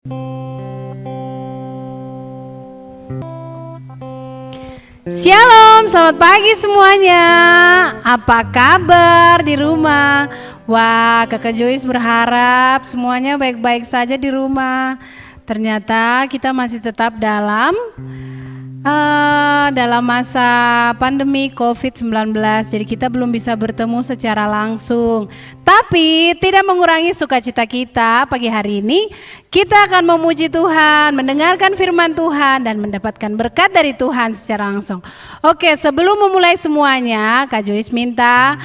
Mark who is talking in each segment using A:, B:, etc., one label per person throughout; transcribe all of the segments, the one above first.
A: Shalom, selamat pagi semuanya. Apa kabar di rumah? Wah, Kakak Joyce berharap semuanya baik-baik saja di rumah. Ternyata kita masih tetap dalam masa pandemi COVID-19. Jadi kita belum bisa bertemu secara langsung. Tapi tidak mengurangi sukacita kita pagi hari ini. Kita akan memuji Tuhan, mendengarkan firman Tuhan dan mendapatkan berkat dari Tuhan secara langsung. Oke, sebelum memulai semuanya, Kak Joyce minta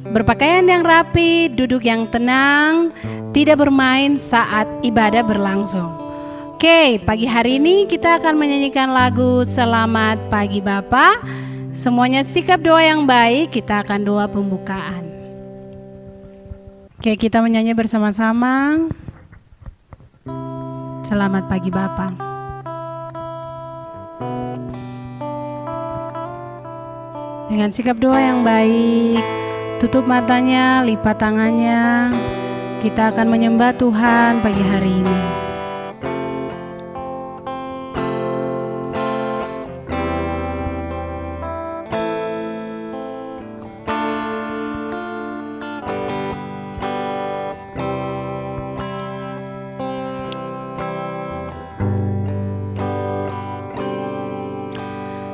A: berpakaian yang rapi, duduk yang tenang, tidak bermain saat ibadah berlangsung. Oke, pagi hari ini kita akan menyanyikan lagu Selamat Pagi Bapa. Semuanya sikap doa yang baik, kita akan doa pembukaan. Oke, kita menyanyi bersama-sama. Selamat pagi Bapa. Dengan sikap doa yang baik, tutup matanya, lipat tangannya. Kita akan menyembah Tuhan pagi hari ini.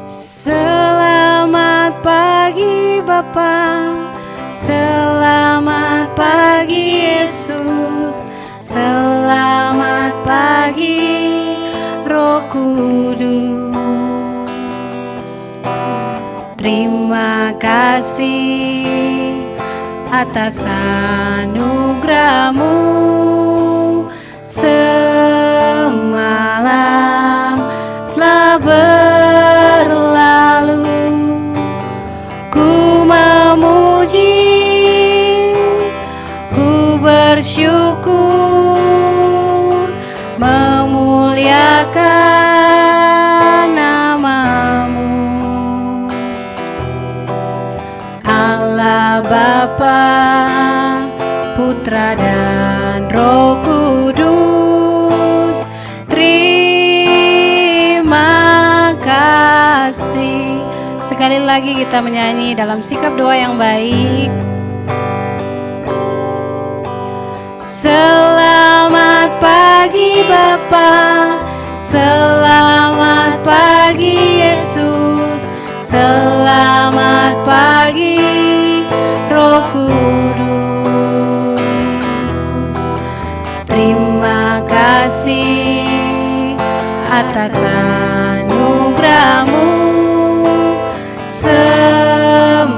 A: Selamat pagi Bapa, selamat pagi Yesus, selamat pagi Roh Kudus. Terima kasih atas anugerah-Mu semalam telah berlalu. Ku memuji, ku bersyukur, memuliakan nama-Mu. Allah Bapa, Putra dan Roh Kudus, terima kasih. Sekali lagi kita menyanyi dalam sikap doa yang baik. Selamat pagi Bapa, selamat pagi Yesus, selamat pagi Roh Kudus. Terima kasih atas anugerah-Mu semalam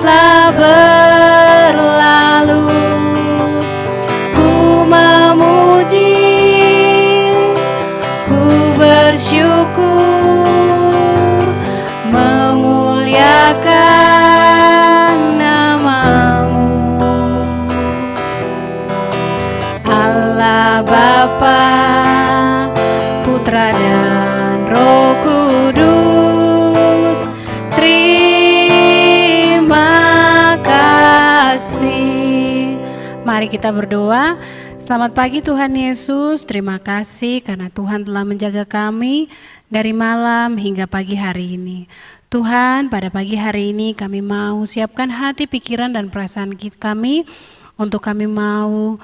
A: telah berlalu. Ku memuji, ku bersyukur, memuliakan nama-Mu. Allah Bapa, Putra dan Roh Kudus, terima kasih. Mari kita berdoa. Selamat pagi Tuhan Yesus, terima kasih karena Tuhan telah menjaga kami dari malam hingga pagi hari ini. Tuhan, pada pagi hari ini kami mau siapkan hati, pikiran dan perasaan kami untuk kami mau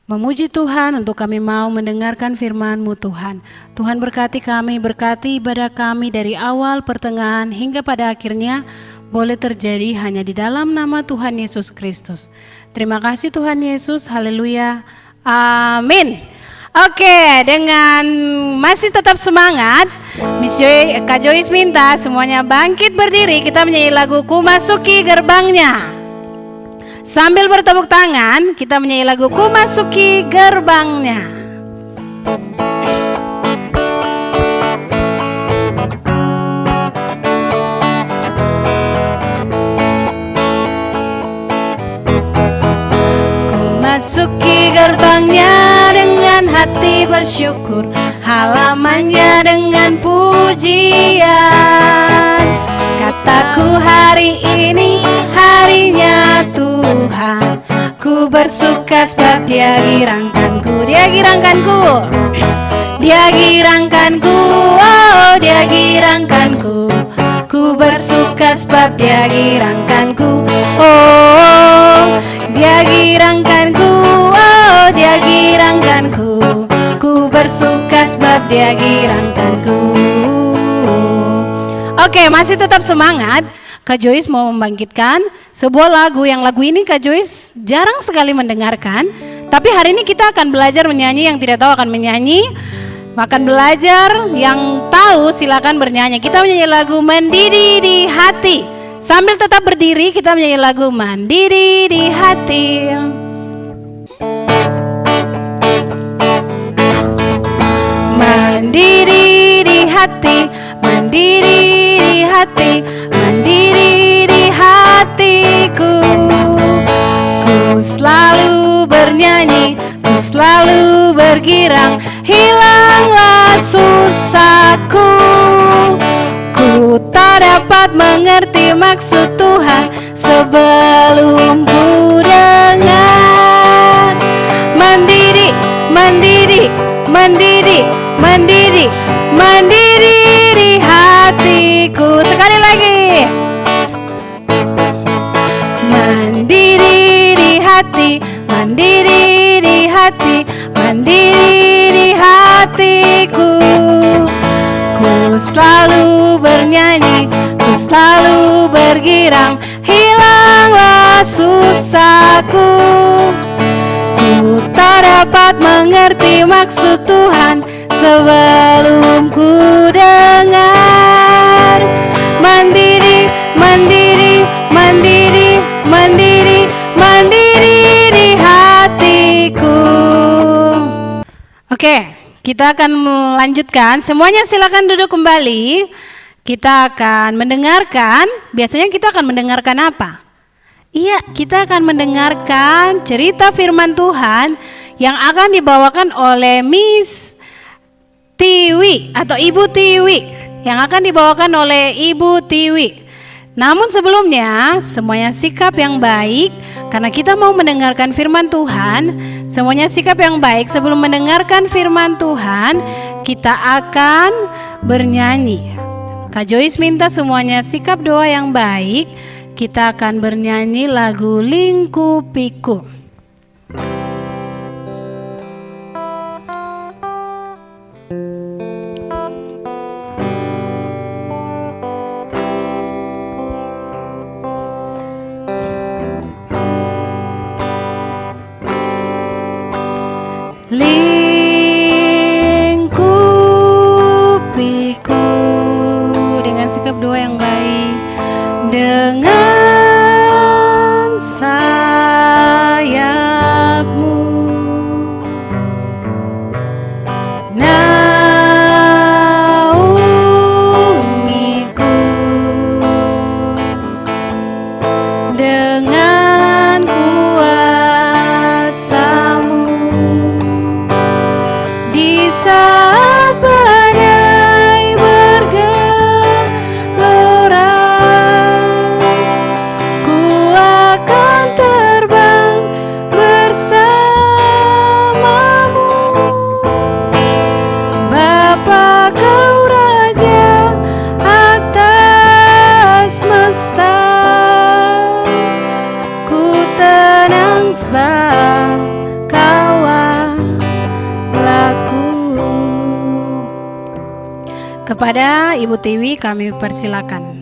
A: memuji Tuhan, untuk kami mau mendengarkan firman-Mu Tuhan. Tuhan berkati kami, berkati ibadah kami dari awal, pertengahan hingga pada akhirnya boleh terjadi hanya di dalam nama Tuhan Yesus Kristus. Terima kasih Tuhan Yesus, haleluya, amin. Oke, dengan masih tetap semangat, Kak Joyce minta semuanya bangkit berdiri, kita menyanyi lagu Ku Masuki Gerbangnya. Sambil bertepuk tangan, kita menyanyi lagu Ku Masuki Gerbangnya. Ku masuki gerbangnya dengan hati bersyukur, halamannya dengan pujian. Kataku hari ini harinya Tuhan, Ku bersuka sebab Dia girangkanku. Dia girangkanku. Dia girangkanku. Oh, Dia girangkanku. Ku bersuka sebab Dia girangkanku. Oh, Dia girangkanku. Oh, Dia girangkanku. Ku bersuka sebab Dia girangkanku. Oke, masih tetap semangat. Kak Joyce mau membangkitkan sebuah lagu yang lagu ini Kak Joyce jarang sekali mendengarkan. Tapi hari ini kita akan belajar menyanyi, yang tidak tahu akan menyanyi. Akan belajar, yang tahu silakan bernyanyi. Kita menyanyi lagu Mendidih di Hati. Sambil tetap berdiri kita menyanyi lagu Mendidih di Hati. Mendidih di hati, mendidih di hati, mendidih di hatiku. Ku selalu bernyanyi, ku selalu bergirang, hilanglah susahku. Ku tak dapat mengerti maksud Tuhan sebelum ku dengar. Mendidih, mendidih, mendidih, mendidih, mendidih di hatiku. Sekali lagi. Mendidih di hati, mendidih di hati, mendidih di hatiku. Ku selalu bernyanyi, ku selalu bergirang, hilanglah susahku. Ku tak dapat mengerti maksud Tuhan sebelum ku dengar. Mandiri, mandiri, mandiri, mandiri, mandiri di hatiku. Oke, kita akan melanjutkan. Semuanya silakan duduk kembali. Kita akan mendengarkan. Biasanya kita akan mendengarkan apa? Iya, kita akan mendengarkan cerita firman Tuhan yang akan dibawakan oleh Miss Tiwi atau Ibu Tiwi, yang akan dibawakan oleh Ibu Tiwi. Namun sebelumnya, semuanya sikap yang baik karena kita mau mendengarkan firman Tuhan. Semuanya sikap yang baik sebelum mendengarkan firman Tuhan, kita akan bernyanyi. Kak Joyce minta semuanya sikap doa yang baik. Kita akan bernyanyi lagu Lingkupiku. Lingkupiku dengan sikap doa yang baik. Dengan sayapmu naungiku, dengan kuasamu di saat badai bergelora. Sebab kawanlaku. Kepada Ibu Tiwi kami persilakan.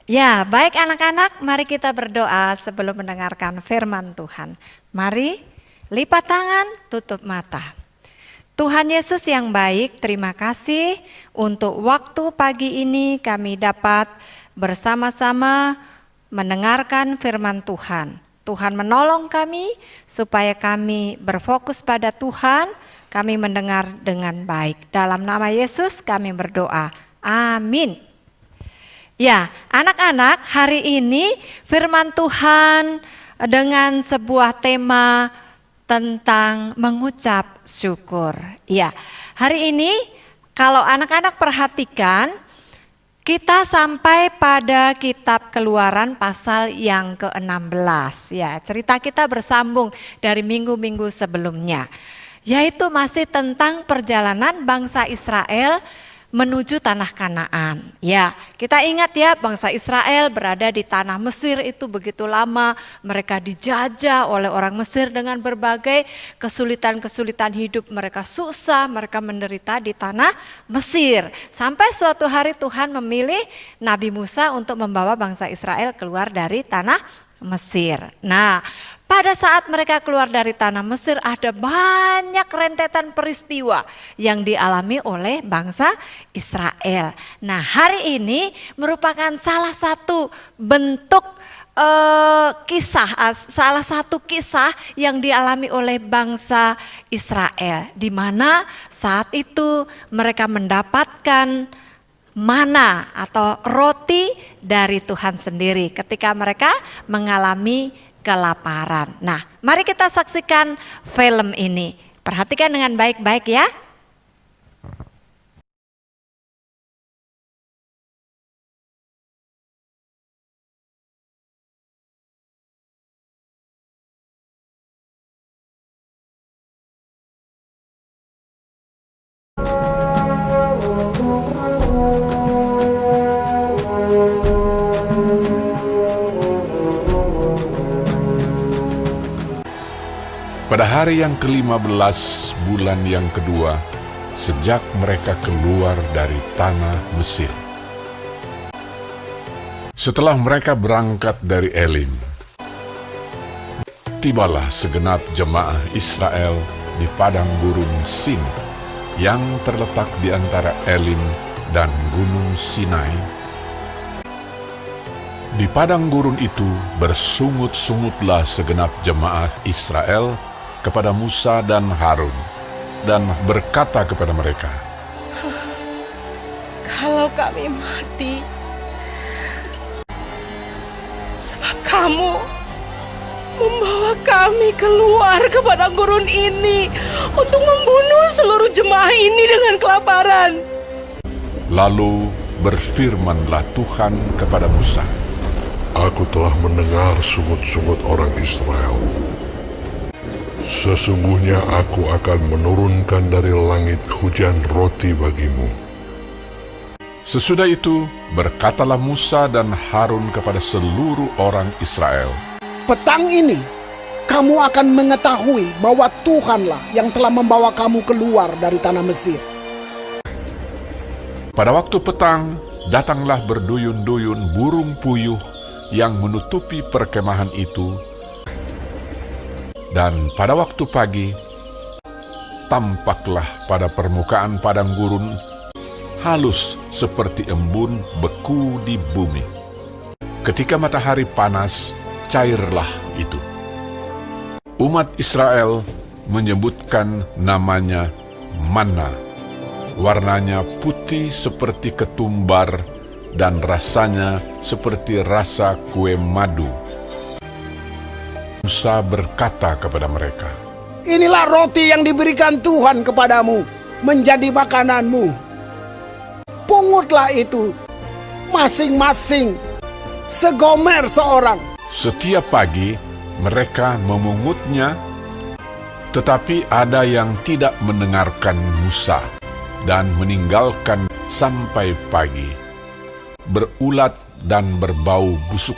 B: Ya, baik anak-anak, mari kita berdoa sebelum mendengarkan firman Tuhan. Mari lipat tangan, tutup mata. Tuhan Yesus yang baik, terima kasih untuk waktu pagi ini kami dapat bersama-sama mendengarkan firman Tuhan. Tuhan menolong kami supaya kami berfokus pada Tuhan, kami mendengar dengan baik. Dalam nama Yesus kami berdoa, amin. Ya, anak-anak, hari ini firman Tuhan dengan sebuah tema tentang mengucap syukur. Ya, hari ini kalau anak-anak perhatikan, kita sampai pada kitab Keluaran pasal yang ke-16. Ya, cerita kita bersambung dari minggu-minggu sebelumnya, yaitu masih tentang perjalanan bangsa Israel menuju tanah Kanaan. Ya, kita ingat ya, bangsa Israel berada di tanah Mesir itu begitu lama, mereka dijajah oleh orang Mesir dengan berbagai kesulitan-kesulitan hidup, mereka susah, mereka menderita di tanah Mesir. Sampai suatu hari Tuhan memilih Nabi Musa untuk membawa bangsa Israel keluar dari tanah Mesir. Nah, pada saat mereka keluar dari tanah Mesir ada banyak rentetan peristiwa yang dialami oleh bangsa Israel. Nah, hari ini merupakan salah satu bentuk salah satu kisah yang dialami oleh bangsa Israel, di mana saat itu mereka mendapatkan mana atau roti dari Tuhan sendiri ketika mereka mengalami kelaparan. Nah, mari kita saksikan film ini. Perhatikan dengan baik-baik ya.
C: Pada hari yang ke-15 bulan yang kedua, sejak mereka keluar dari tanah Mesir. Setelah mereka berangkat dari Elim, tibalah segenap jemaah Israel di padang gurun Sin yang terletak di antara Elim dan Gunung Sinai. Di padang gurun itu bersungut-sungutlah segenap jemaah Israel kepada Musa dan Harun, dan berkata kepada mereka,
D: "Kalau kami mati, sebab kamu membawa kami keluar ke padang gurun ini untuk membunuh seluruh jemaah ini dengan kelaparan."
C: Lalu berfirmanlah Tuhan kepada Musa,
E: Aku telah mendengar sungut-sungut orang Israel. Sesungguhnya aku akan menurunkan dari langit hujan roti bagimu.
C: Sesudah itu berkatalah Musa dan Harun kepada seluruh orang Israel,
F: Petang ini kamu akan mengetahui bahwa Tuhanlah yang telah membawa kamu keluar dari tanah Mesir.
C: pada waktu petang datanglah berduyun-duyun burung puyuh yang menutupi perkemahan itu, dan pada waktu pagi tampaklah pada permukaan padang gurun halus seperti embun beku di bumi. Ketika matahari panas, cairlah itu. Umat Israel menyebutkan namanya manna. Warnanya putih seperti ketumbar dan rasanya seperti rasa kue madu. Musa berkata kepada mereka,
F: Inilah roti yang diberikan Tuhan kepadamu menjadi makananmu. Pungutlah itu masing-masing segomer seorang.
C: Setiap pagi mereka memungutnya, tetapi ada yang tidak mendengarkan Musa dan meninggalkan sampai pagi, berulat dan berbau busuk.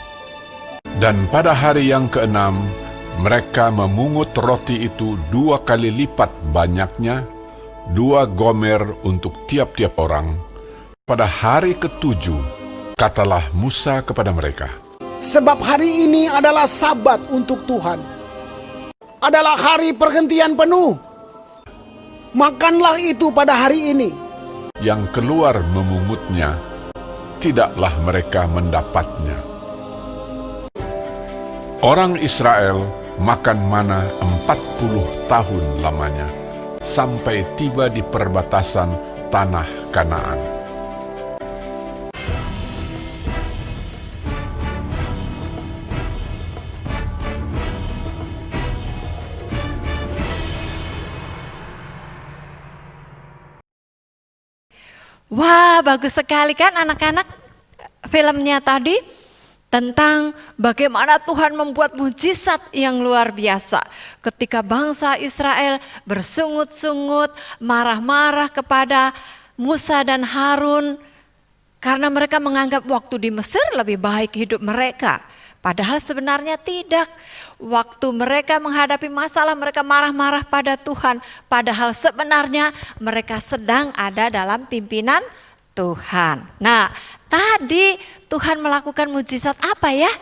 C: Dan pada hari yang ke-6, mereka memungut roti itu 2 kali lipat banyaknya, 2 gomer untuk tiap-tiap orang. Pada hari ke-7, katalah Musa kepada mereka,
F: Sebab hari ini adalah Sabat untuk Tuhan. Adalah hari perhentian penuh. Makanlah itu pada hari ini.
C: yang keluar memungutnya, tidaklah mereka mendapatnya. Orang Israel makan mana 40 tahun lamanya, sampai tiba di perbatasan tanah Kanaan.
B: Wah, bagus sekali kan anak-anak filmnya tadi tentang bagaimana Tuhan membuat mujizat yang luar biasa. Ketika bangsa Israel bersungut-sungut, marah-marah kepada Musa dan Harun karena mereka menganggap waktu di Mesir lebih baik hidup mereka. Padahal sebenarnya tidak. Waktu mereka menghadapi masalah, mereka marah-marah pada Tuhan. Padahal sebenarnya mereka sedang ada dalam pimpinan Tuhan. Nah, tadi Tuhan melakukan mujizat apa ya?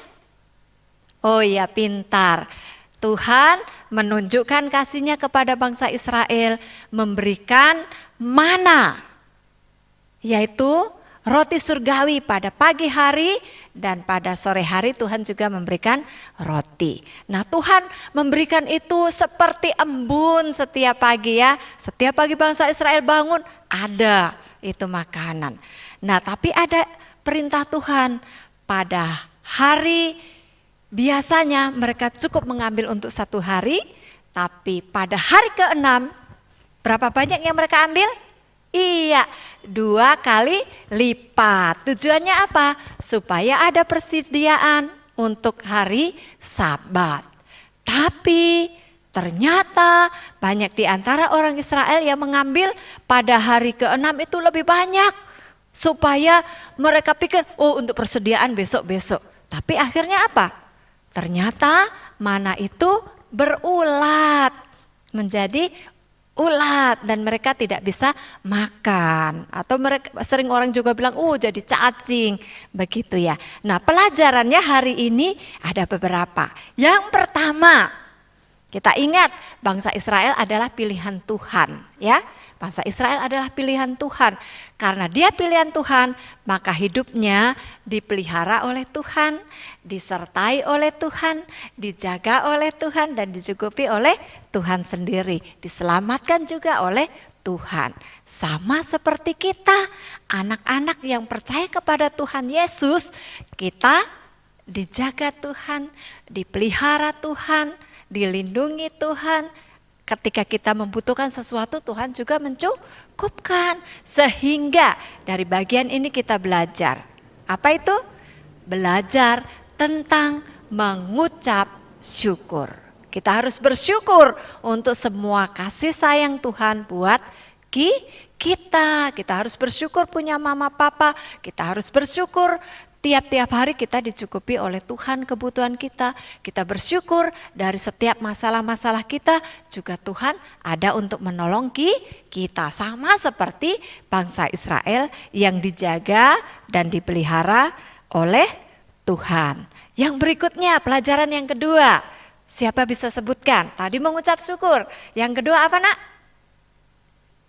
B: Oh ya, pintar. Tuhan menunjukkan kasih-Nya kepada bangsa Israel, memberikan mana, yaitu roti surgawi pada pagi hari, dan pada sore hari Tuhan juga memberikan roti. Nah, Tuhan memberikan itu seperti embun setiap pagi ya. Setiap pagi bangsa Israel bangun, ada itu makanan. Nah, tapi ada perintah Tuhan. Pada hari biasanya mereka cukup mengambil untuk 1 hari, tapi pada hari ke-6 berapa banyak yang mereka ambil? Iya, 2 kali lipat. Tujuannya apa? Supaya ada persediaan untuk hari Sabat. Tapi ternyata banyak di antara orang Israel yang mengambil pada hari ke-6 itu lebih banyak. Supaya mereka pikir, oh untuk persediaan besok-besok. Tapi akhirnya apa? Ternyata mana itu berulat menjadi ulat dan mereka tidak bisa makan, atau mereka sering orang juga bilang jadi cacing begitu ya. Nah, pelajarannya hari ini ada beberapa. Yang pertama, kita ingat bangsa Israel adalah pilihan Tuhan ya. Bangsa Israel adalah pilihan Tuhan. Karena dia pilihan Tuhan, maka hidupnya dipelihara oleh Tuhan, disertai oleh Tuhan, dijaga oleh Tuhan, dan dicukupi oleh Tuhan sendiri. Diselamatkan juga oleh Tuhan. Sama seperti kita, anak-anak yang percaya kepada Tuhan Yesus, kita dijaga Tuhan, dipelihara Tuhan, dilindungi Tuhan. Ketika kita membutuhkan sesuatu, Tuhan juga mencukupkan. Sehingga dari bagian ini kita belajar. Apa itu? Belajar tentang mengucap syukur. Kita harus bersyukur untuk semua kasih sayang Tuhan buat kita. Kita harus bersyukur punya mama papa. Kita harus bersyukur tiap-tiap hari kita dicukupi oleh Tuhan kebutuhan kita. Kita bersyukur dari setiap masalah-masalah kita juga Tuhan ada untuk menolong kita. Sama seperti bangsa Israel yang dijaga dan dipelihara oleh Tuhan. Yang berikutnya pelajaran yang kedua. Siapa bisa sebutkan? Tadi mengucap syukur. Yang kedua apa nak?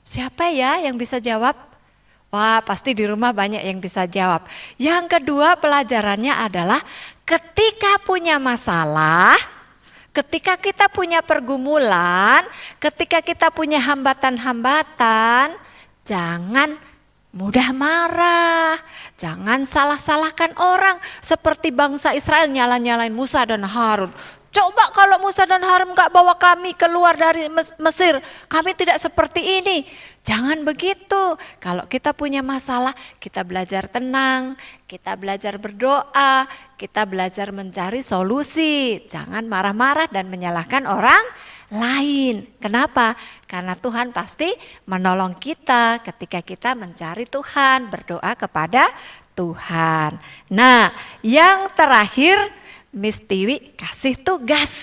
B: Siapa ya yang bisa jawab? Wah, pasti di rumah banyak yang bisa jawab. Yang kedua pelajarannya adalah ketika punya masalah, ketika kita punya pergumulan, ketika kita punya hambatan-hambatan, jangan mudah marah, jangan salah-salahkan orang seperti bangsa Israel nyala-nyalain Musa dan Harun. Coba kalau Musa dan Harun gak bawa kami keluar dari Mesir, kami tidak seperti ini. Jangan begitu. Kalau kita punya masalah, kita belajar tenang, kita belajar berdoa, kita belajar mencari solusi. Jangan marah-marah dan menyalahkan orang lain. Kenapa? Karena Tuhan pasti menolong kita ketika kita mencari Tuhan, berdoa kepada Tuhan. Nah, yang terakhir, Miss Tiwi kasih tugas.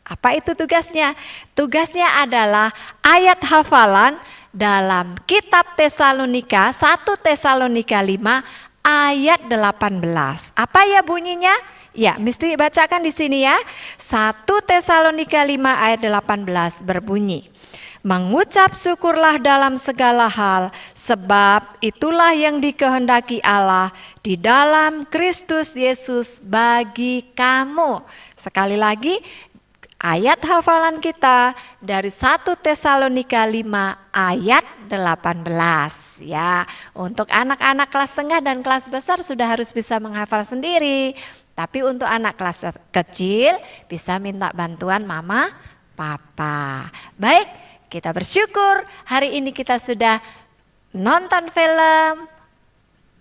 B: Apa itu tugasnya? Tugasnya adalah ayat hafalan dalam kitab Tesalonika, 1 Tesalonika 5 ayat 18. Apa ya bunyinya? Ya, Miss Tiwi bacakan di sini ya. 1 Tesalonika 5 ayat 18 berbunyi. Mengucap syukurlah dalam segala hal, sebab itulah yang dikehendaki Allah di dalam Kristus Yesus bagi kamu. Sekali lagi, ayat hafalan kita dari 1 Tesalonika 5 ayat 18 ya. Untuk anak-anak kelas tengah dan kelas besar sudah harus bisa menghafal sendiri. Tapi untuk anak kelas kecil bisa minta bantuan mama, papa. Baik, kita bersyukur hari ini kita sudah nonton film,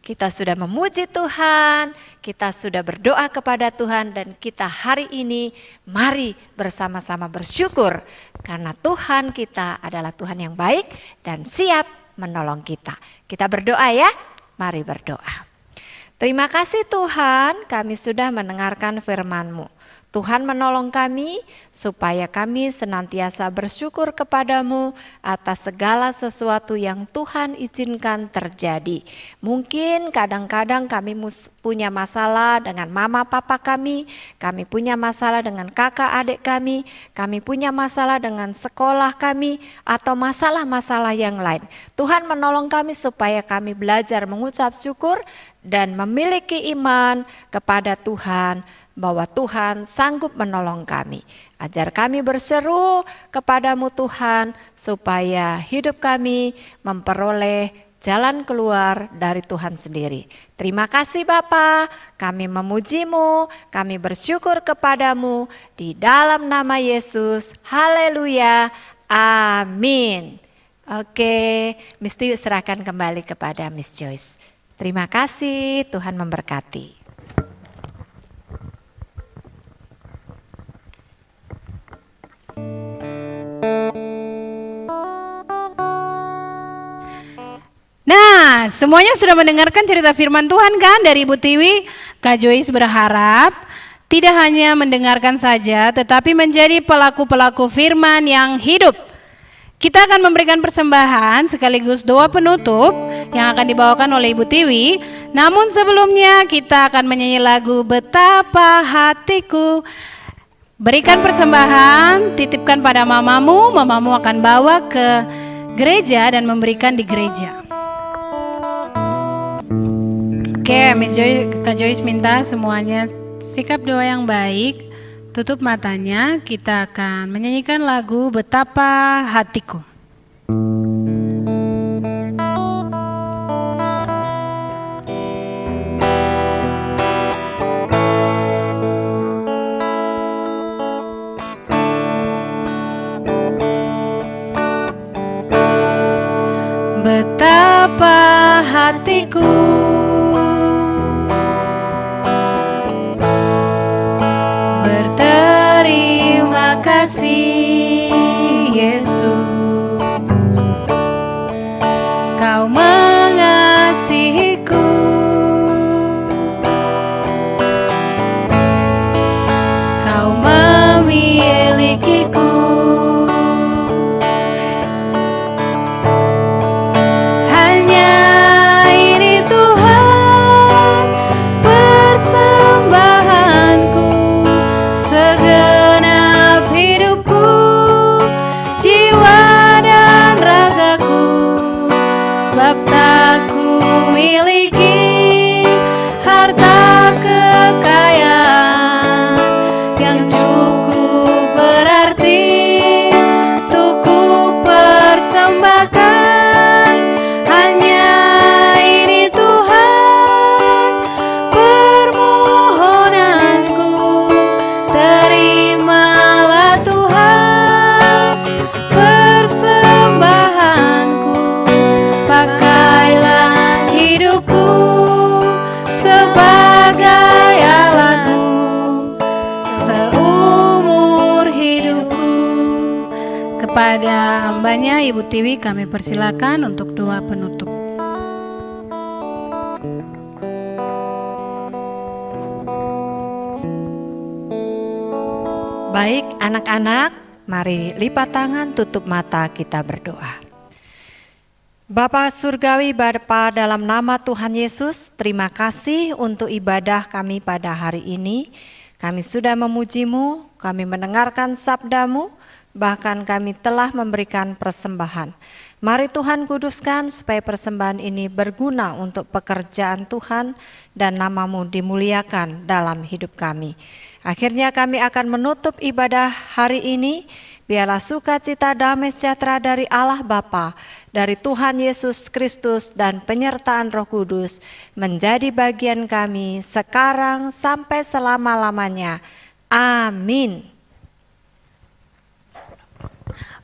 B: kita sudah memuji Tuhan, kita sudah berdoa kepada Tuhan, dan kita hari ini mari bersama-sama bersyukur karena Tuhan kita adalah Tuhan yang baik dan siap menolong kita. Kita berdoa ya, mari berdoa. Terima kasih Tuhan, kami sudah mendengarkan firman-Mu. Tuhan menolong kami supaya kami senantiasa bersyukur kepadamu atas segala sesuatu yang Tuhan izinkan terjadi. Mungkin kadang-kadang kami punya masalah dengan mama papa kami punya masalah dengan kakak adik kami punya masalah dengan sekolah kami, atau masalah-masalah yang lain. Tuhan menolong kami supaya kami belajar mengucap syukur dan memiliki iman kepada Tuhan, bahwa Tuhan sanggup menolong kami. Ajar kami berseru kepadamu Tuhan, supaya hidup kami memperoleh jalan keluar dari Tuhan sendiri. Terima kasih Bapa, kami memujimu, kami bersyukur kepadamu, di dalam nama Yesus, haleluya, amin. Oke, mesti serahkan kembali kepada Miss Joyce. Terima kasih, Tuhan memberkati.
A: Nah, semuanya sudah mendengarkan cerita firman Tuhan kan dari Ibu Tiwi? Kak Joyce berharap tidak hanya mendengarkan saja, tetapi menjadi pelaku-pelaku firman yang hidup. Kita akan memberikan persembahan sekaligus doa penutup yang akan dibawakan oleh Ibu Tiwi. Namun sebelumnya kita akan menyanyi lagu Betapa Hatiku. Berikan persembahan, titipkan pada mamamu, mamamu akan bawa ke gereja dan memberikan di gereja. Oke, Kak Joyce minta semuanya sikap doa yang baik, tutup matanya, kita akan menyanyikan lagu Betapa Hatiku. Betapa hatiku berterima kasih Yesus, Kau mengasihiku, Kau memilikiku. Sebab tak ku miliki harta kekayaan yang cukup berarti untuk ku persembahkan. Hanya ini Tuhan permohonanku, terimalah Tuhan persembahanku. Pakailah hidupku sebagai alatmu seumur hidupku. Kepada hambanya Ibu Tiwi kami persilakan untuk doa penutup.
B: Baik anak-anak, mari lipat tangan, tutup mata, kita berdoa. Bapa Surgawi, Bapa, dalam nama Tuhan Yesus, terima kasih untuk ibadah kami pada hari ini. Kami sudah memuji-Mu, kami mendengarkan sabda-Mu, bahkan kami telah memberikan persembahan. Mari Tuhan kuduskan supaya persembahan ini berguna untuk pekerjaan Tuhan dan nama-Mu dimuliakan dalam hidup kami. Akhirnya kami akan menutup ibadah hari ini. Biarlah sukacita damai sejahtera dari Allah Bapa, dari Tuhan Yesus Kristus dan penyertaan Roh Kudus menjadi bagian kami sekarang sampai selama-lamanya. Amin.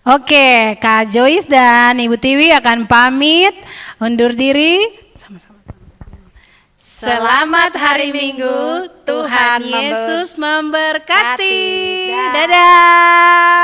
A: Oke, Kak Joyce dan Ibu Tiwi akan pamit undur diri. Sama-sama. Selamat hari Minggu, Tuhan Yesus memberkati. Dadah.